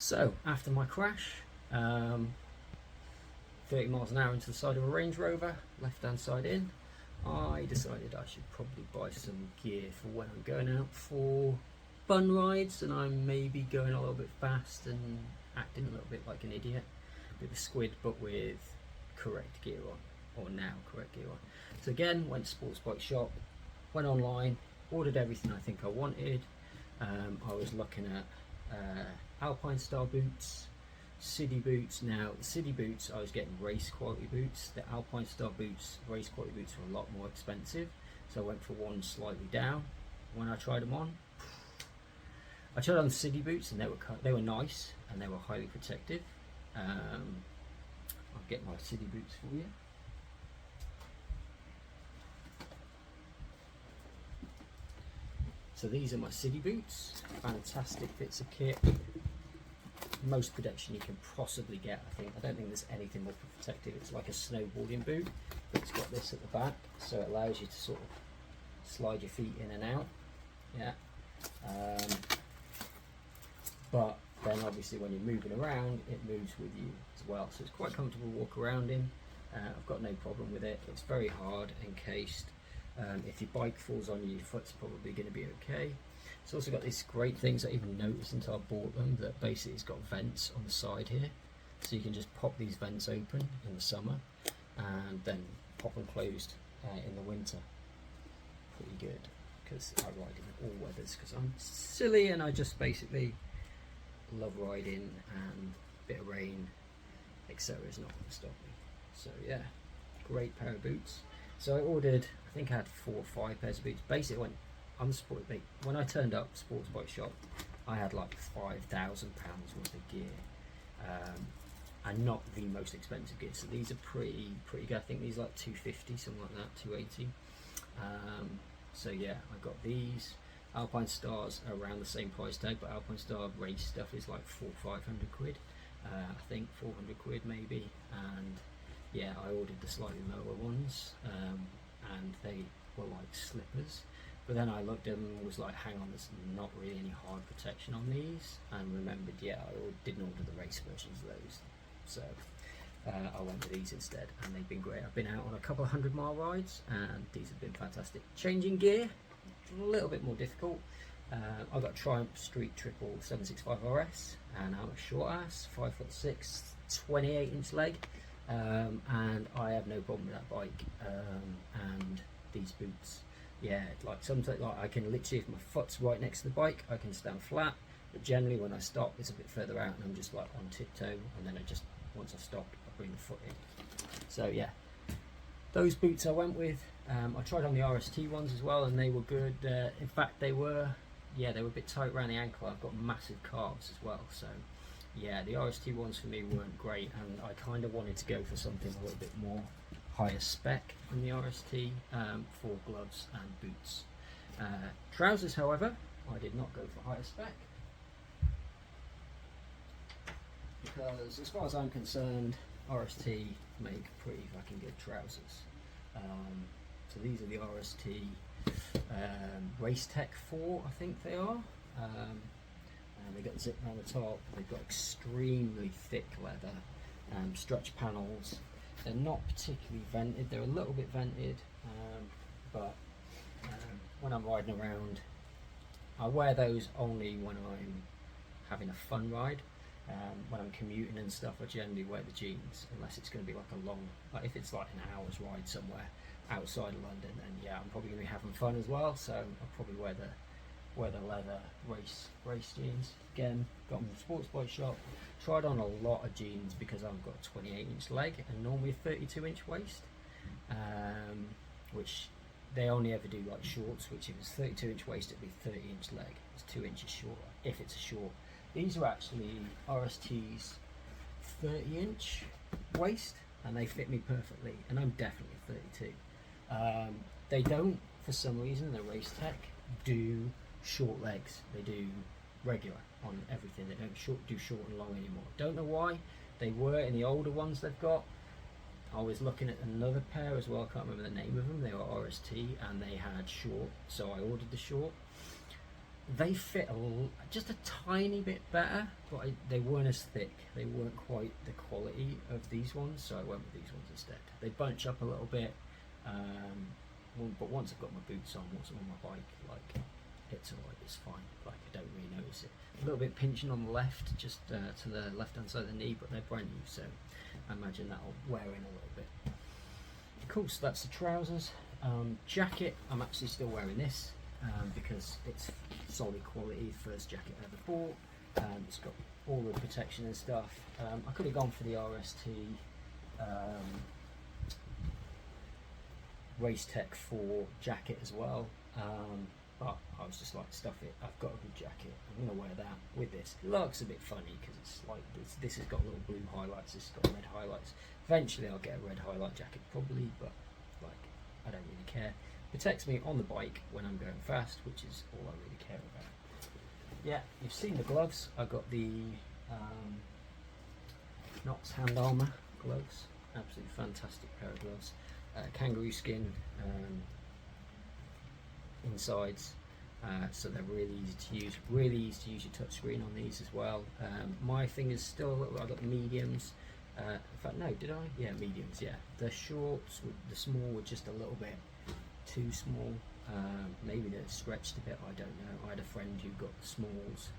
So after my crash, 30 miles an hour into the side of a Range Rover, left hand side in, I decided I should probably buy some gear for when I'm going out for fun rides and I'm maybe going a little bit fast and acting a little bit like an idiot with a squid, but with correct gear on, or now correct gear on. So again, went to Sports Bike Shop, went online, ordered everything I think I wanted. I was looking at Alpinestar boots, City boots. Now the City boots, I was getting race quality boots. The Alpinestar boots, race quality boots, were a lot more expensive, so I went for one slightly down. When I tried them on, I tried on the City boots and they were nice and they were highly protective. I'll get my City boots for you. So these are my City boots, fantastic bits of kit, most protection you can possibly get. I don't think there's anything more protective. It's like a snowboarding boot, but it's got this at the back, so it allows you to sort of slide your feet in and out. Yeah. But then obviously when you're moving around, it moves with you as well, so it's quite comfortable to walk around in. I've got no problem with it. It's very hard encased. If your bike falls on you, your foot's probably going to be okay. It's also got these great things I even noticed until I bought them, that basically it's got vents on the side here, so you can just pop these vents open in the summer and then pop them closed in the winter. Pretty good, because I ride in all weathers because I'm silly and I just basically love riding, and a bit of rain, etc. is not going to stop me. So yeah, great pair of boots. So I ordered, I think I had 4 or 5 pairs of boots. Basically, when I turned up Sports Bike Shop, I had like £5,000 worth of gear, and not the most expensive gear. So these are pretty good. I think these are like 250, something like that, 280. So yeah, I got these. Alpinestars are around the same price tag, but Alpinestar race stuff is like 400-500 quid. I think 400 quid maybe, and yeah, I ordered the slightly lower ones, and they were like slippers. But then I looked at them and was like, hang on, there's not really any hard protection on these, and remembered, yeah, I didn't order the race versions of those, so I went with these instead, and they've been great. I've been out on a couple of 100-mile rides, and these have been fantastic. Changing gear, a little bit more difficult. I've got Triumph Street Triple 765 RS, and I'm a short ass, 5'6", 28-inch leg. And I have no problem with that bike, and these boots, yeah, like sometimes, like I can literally, if my foot's right next to the bike, I can stand flat, but generally when I stop it's a bit further out and I'm just like on tiptoe, and then once I've stopped, I bring the foot in. So yeah, those boots I went with. I tried on the RST ones as well, and they were good. In fact, they were a bit tight around the ankle. I've got massive calves as well, so yeah, the RST ones for me weren't great, and I kind of wanted to go for something a little bit more higher spec than the RST for gloves and boots. Trousers, however, I did not go for higher spec, because as far as I'm concerned, RST make pretty fucking good trousers. So these are the RST Race Tech 4, I think they are. And they got the zip around the top. They've got extremely thick leather, stretch panels. They're not particularly vented. They're a little bit vented, but when I'm riding around, I wear those only when I'm having a fun ride. When I'm commuting and stuff, I generally wear the jeans, unless it's going to be like a long, like if it's like an hour's ride somewhere outside of London, then yeah, I'm probably going to be having fun as well. So I'll probably wear the leather race jeans. Again, got them from Sports Bike Shop. Tried on a lot of jeans because I've got a 28-inch leg and normally a 32-inch waist, which they only ever do like shorts, which if it's 32-inch waist it'd be 30-inch leg. It's 2 inches shorter if it's a short. These are actually RST's 30-inch waist, and they fit me perfectly, and I'm definitely 32. They don't, for some reason, the Race Tech do short legs. They do regular on everything. They don't do short and long anymore. Don't know why. They were in the older ones they've got. I was looking at another pair as well. I can't remember the name of them. They were RST and they had short, so I ordered the short. They fit just a tiny bit better, but they weren't as thick. They weren't quite the quality of these ones, so I went with these ones instead. They bunch up a little bit, but once I've got my boots on, once I'm on my bike, like, it's alright, it's fine. Like, I don't really notice it. A little bit pinching on the left, just to the left hand side of the knee, but they're brand new, so I imagine that'll wear in a little bit. Cool, so that's the trousers. Jacket, I'm actually still wearing this. Because it's solid quality, first jacket I ever bought. It's got all the protection and stuff. I could have gone for the RST Race Tech 4 jacket as well, but I was just like, stuff it, I've got a good jacket, I'm going to wear that with this. It looks a bit funny because it's like this has got little blue highlights, this has got red highlights. Eventually I'll get a red highlight jacket probably, but like, I don't really care. Protects me on the bike when I'm going fast, which is all I really care about. Yeah, you've seen the gloves. I got the Knox Hand Armour gloves. Absolutely fantastic pair of gloves. Kangaroo skin insides, so they're really easy to use. Really easy to use your touch screen on these as well. My fingers still a little. I got the mediums. In fact, no, did I? Yeah, mediums. Yeah, the shorts, the small were just a little bit too small. Maybe they're stretched a bit, I don't know. I had a friend who got the smalls.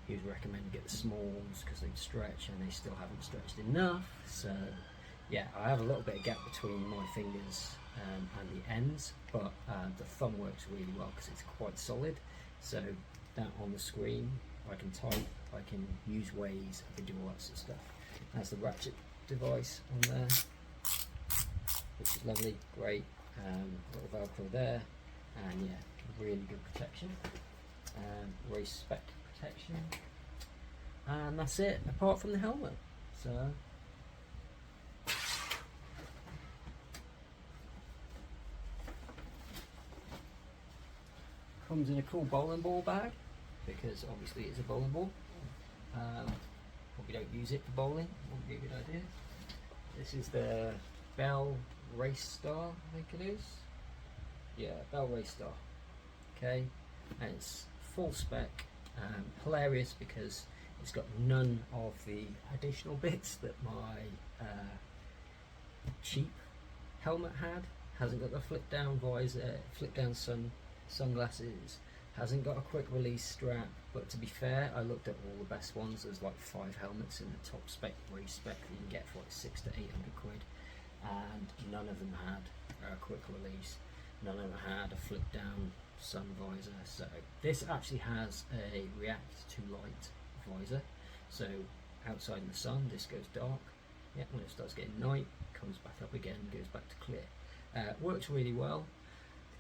He was recommended get the smalls because they'd stretch, and they still haven't stretched enough. So yeah, I have a little bit of gap between my fingers and the ends, but the thumb works really well because it's quite solid. So that on the screen, I can type, I can use Waze, I can do all that sort of stuff. That's the ratchet device on there, which is lovely, great. Little Velcro there, and yeah, really good protection. Race spec protection, and that's it. Apart from the helmet, so comes in a cool bowling ball bag because obviously it's a bowling ball. Probably don't use it for bowling. Wouldn't be a good idea. This is the Bell Race Star, I think it is. Yeah, Bell Race Star. Okay, and it's full spec. Hilarious because it's got none of the additional bits that my cheap helmet had. Hasn't got the flip down visor, flip down sunglasses. Hasn't got a quick release strap. But to be fair, I looked at all the best ones. There's like 5 helmets in the top spec race spec that you can get for like 600 to 800 quid. And none of them had a quick release, none of them had a flip down sun visor. So this actually has a react to light visor, so outside in the sun this goes dark, yeah, when it starts getting night it comes back up again, goes back to clear. Works really well.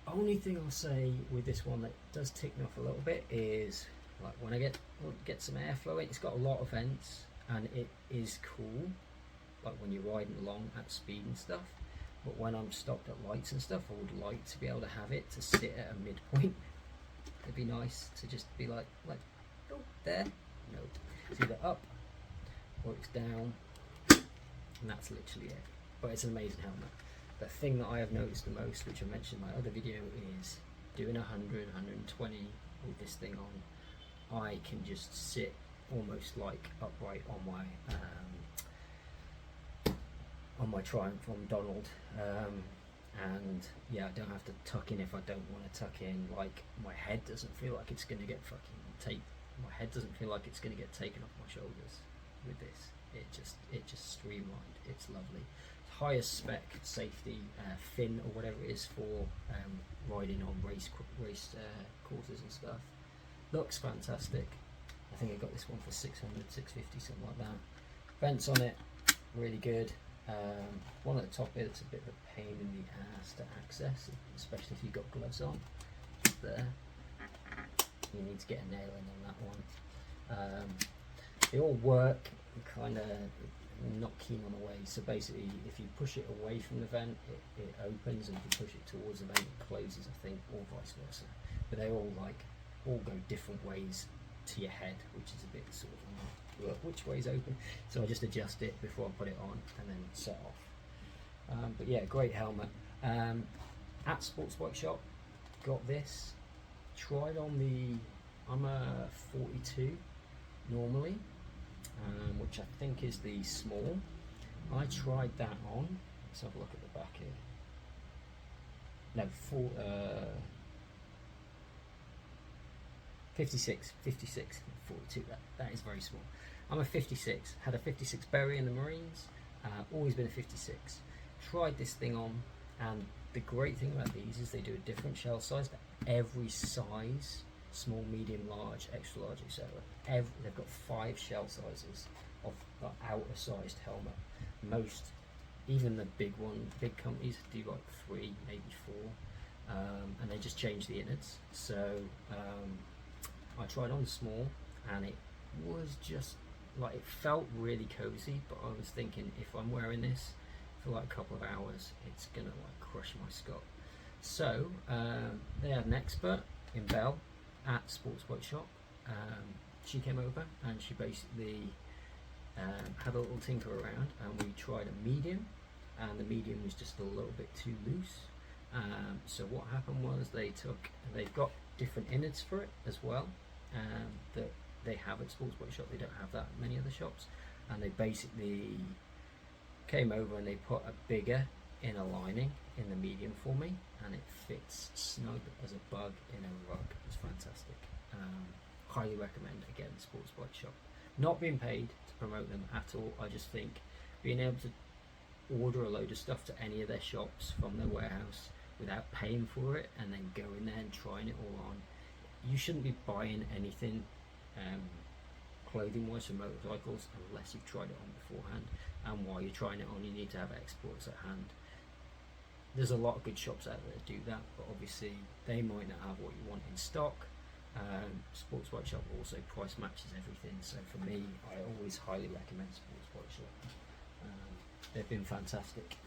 Only thing I'll say with this one that does tick me off a little bit is like when I get some airflow in, it's got a lot of vents and it is cool like when you're riding along at speed and stuff, but when I'm stopped at lights and stuff, I would like to be able to have it to sit at a midpoint. It'd be nice to just be like oh, there, no, it's either up or it's down, and that's literally it. But it's an amazing helmet. The thing that I have noticed the most, which I mentioned in my other video, is doing 100, 120 with this thing on. I can just sit almost like upright on my Triumph from Donald, and yeah, I don't have to tuck in if I don't want to tuck in. Like my head doesn't feel like it's going to get my head doesn't feel like it's going to get taken off my shoulders with this. It just streamlined. It's lovely. Highest spec safety fin or whatever it is for riding on race courses and stuff. Looks fantastic. I think I got this one for 600, 650, something like that. Vents on it, really good. One at the top here that's a bit of a pain in the ass to access, especially if you've got gloves on. There, you need to get a nail in on that one. They all work. Kind of not keen on the way. So basically, if you push it away from the vent, it opens, and if you push it towards the vent, it closes. I think, or vice versa. But they all go different ways to your head, which is a bit sort of which way's open. So I just adjust it before I put it on and then set off. But yeah, great helmet. At Sports Bike Shop, got this. Tried on the I'm a 42 normally, which I think is the small. I tried that on. Let's have a look at the back here. No, 56, 42. That is very small. I'm a 56. Had a 56 Berry in the Marines. Always been a 56. Tried this thing on, and the great thing about these is they do a different shell size for every size: small, medium, large, extra large, etc. They've got 5 shell sizes of the outer sized helmet. Most, even the big companies do like 3, maybe 4, and they just change the innards. So I tried on small, and it was just like, it felt really cozy, but I was thinking, if I'm wearing this for like a couple of hours, it's gonna like crush my skull. So they had an expert in Bell at Sports Workshop. She came over and she basically had a little tinker around, and we tried a medium, and the medium was just a little bit too loose. So what happened was they've got different innards for it as well, that they have at Sports Workshop. They don't have that at many other shops, and they basically came over and they put a bigger inner lining in the medium for me, and it fits snug as a bug in a rug. It's fantastic. Highly recommend, again, Sports Workshop. Not being paid to promote them at all. I just think being able to order a load of stuff to any of their shops from their warehouse without paying for it, and then going there and trying it all on. You shouldn't be buying anything clothing wise for motorcycles unless you've tried it on beforehand, and while you're trying it on, you need to have exports at hand. There's a lot of good shops out there that do that, but obviously they might not have what you want in stock. Sports Workshop also price matches everything, so for me, I always highly recommend Sports Workshop. They've been fantastic.